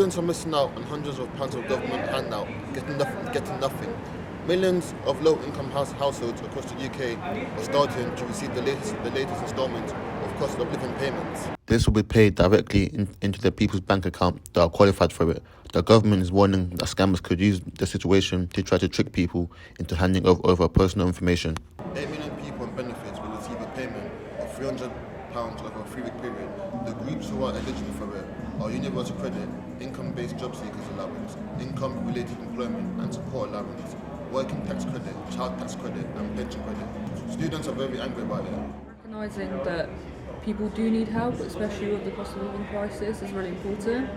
Students are missing out on hundreds of pounds of government handout, getting nothing. Millions of low-income households across the UK are starting to receive the latest instalment of cost of living payments. This will be paid directly into the people's bank account that are qualified for it. The government is warning that scammers could use the situation to try to trick people into handing over personal information. 8 million people on benefits will receive a payment of £300 over a 3-week period. The groups who are eligible for it are universal credit, income-based job seekers allowance, income-related employment and support allowance, working tax credit, child tax credit and pension credit. Students are very angry about it. Recognising that people do need help, especially with the cost of living crisis, is really important.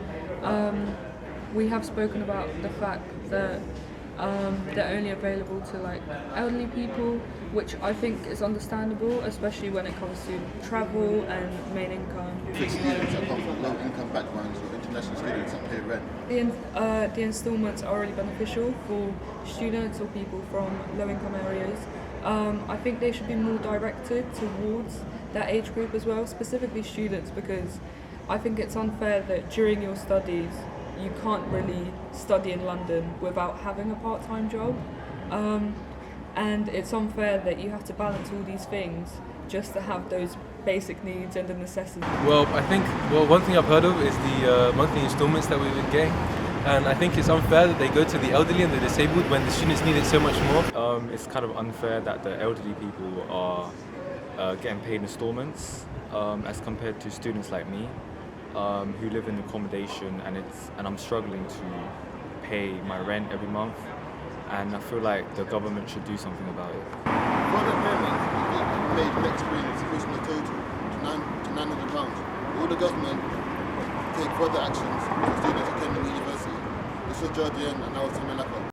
We have spoken about the fact that they're only available to elderly people, which I think is understandable, especially when it comes to travel and main income. For students that come from low-income backgrounds or international students that pay rent. The instalments are really beneficial for students or people from low-income areas. I think they should be more directed towards that age group as well, specifically students, because I think it's unfair that during your studies you can't really study in London without having a part-time job, and it's unfair that you have to balance all these things just to have those basic needs and the necessities. Well, I think one thing I've heard of is the monthly instalments that we've been getting, and I think it's unfair that they go to the elderly and the disabled when the students need it so much more. It's kind of unfair that the elderly people are getting paid installments as compared to students like me who live in accommodation, and I'm struggling to pay my rent every month, and I feel like the government should do something about it. Further payments will be made next spring, increasing the total to £900. Will the government take further actions for students attending university? This was Jordan and I was Tim Laka.